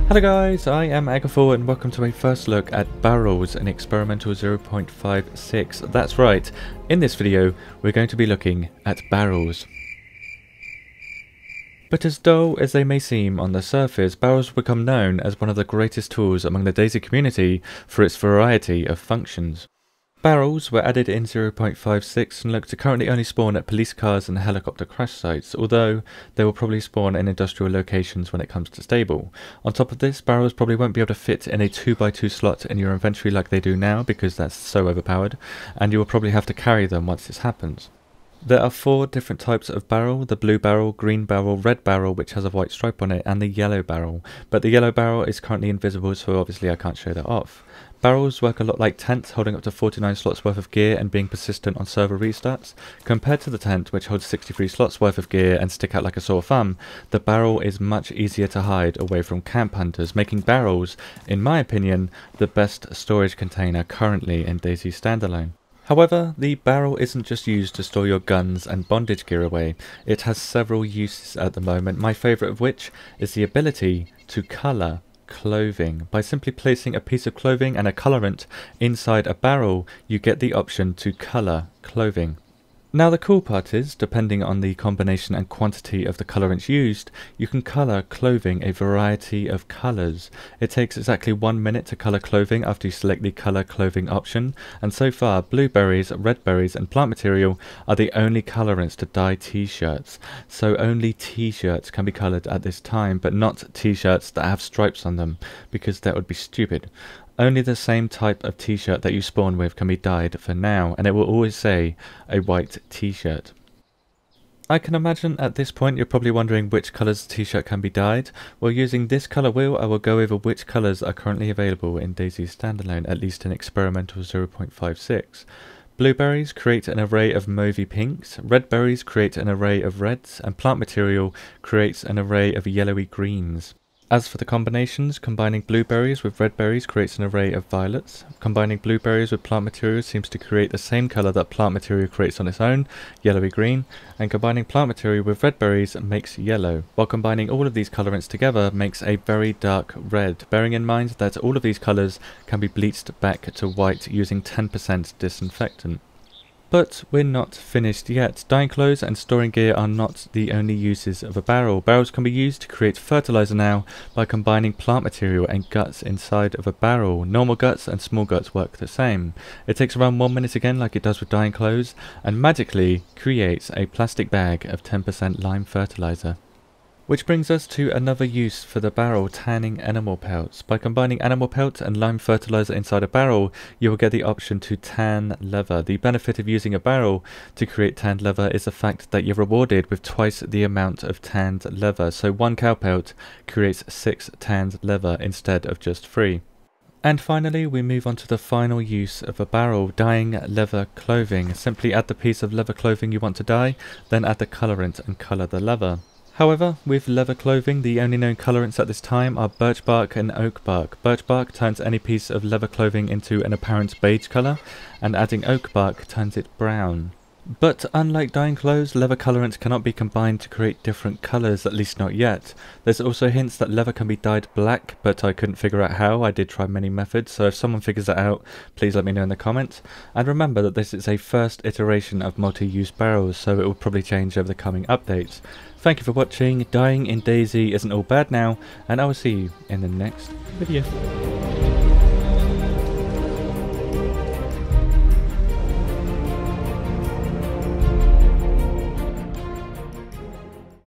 Hello guys, I am Agathor and welcome to a first look at barrels in experimental 0.56. That's right, in this video we're going to be looking at barrels. But as dull as they may seem on the surface, barrels have become known as one of the greatest tools among the DayZ community for its variety of functions. Barrels were added in 0.56 and look to currently only spawn at police cars and helicopter crash sites, although they will probably spawn in industrial locations when it comes to stable. On top of this, barrels probably won't be able to fit in a 2x2 slot in your inventory like they do now because that's so overpowered, and you will probably have to carry them once this happens. There are 4 different types of barrel: the blue barrel, green barrel, red barrel which has a white stripe on it, and the yellow barrel. But the yellow barrel is currently invisible, so obviously I can't show that off. Barrels work a lot like tents, holding up to 49 slots worth of gear and being persistent on server restarts. Compared to the tent, which holds 63 slots worth of gear and stick out like a sore thumb, the barrel is much easier to hide away from camp hunters, making barrels, in my opinion, the best storage container currently in DayZ Standalone. However, the barrel isn't just used to store your guns and bondage gear away. It has several uses at the moment, my favourite of which is the ability to colour clothing. By simply placing a piece of clothing and a colorant inside a barrel, you get the option to colour clothing. Now the cool part is, depending on the combination and quantity of the colorants used, you can colour clothing a variety of colours. It takes exactly 1 minute to colour clothing after you select the colour clothing option, and so far blueberries, red berries and plant material are the only colorants to dye t-shirts. So only t-shirts can be coloured at this time, but not t-shirts that have stripes on them, because that would be stupid. Only the same type of t-shirt that you spawn with can be dyed for now, and it will always say a white t-shirt. I can imagine at this point you're probably wondering which colours the t-shirt can be dyed. Well, using this colour wheel I will go over which colours are currently available in DayZ Standalone, at least in experimental 0.56. Blueberries create an array of mauvey pinks, red berries create an array of reds, and plant material creates an array of yellowy greens. As for the combinations, combining blueberries with red berries creates an array of violets. Combining blueberries with plant material seems to create the same colour that plant material creates on its own, yellowy green, and combining plant material with red berries makes yellow, while combining all of these colorants together makes a very dark red, bearing in mind that all of these colours can be bleached back to white using 10% disinfectant. But we're not finished yet. Dyeing clothes and storing gear are not the only uses of a barrel. Barrels can be used to create fertilizer now by combining plant material and guts inside of a barrel. Normal guts and small guts work the same. It takes around 1 minute again, like it does with dyeing clothes, and magically creates a plastic bag of 10% lime fertilizer. Which brings us to another use for the barrel: tanning animal pelts. By combining animal pelt and lime fertilizer inside a barrel, you will get the option to tan leather. The benefit of using a barrel to create tanned leather is the fact that you're rewarded with twice the amount of tanned leather. So 1 cow pelt creates 6 tanned leather instead of just 3. And finally, we move on to the final use of a barrel: dyeing leather clothing. Simply add the piece of leather clothing you want to dye, then add the colorant and colour the leather. However, with leather clothing, the only known colorants at this time are birch bark and oak bark. Birch bark turns any piece of leather clothing into an apparent beige colour, and adding oak bark turns it brown. But unlike dyeing clothes, leather colorants cannot be combined to create different colours, at least not yet. There's also hints that leather can be dyed black, but I couldn't figure out how. I did try many methods, so if someone figures that out, please let me know in the comments. And remember that this is a first iteration of multi-use barrels, so it will probably change over the coming updates. Thank you for watching. Dying in DayZ isn't all bad now, and I will see you in the next video.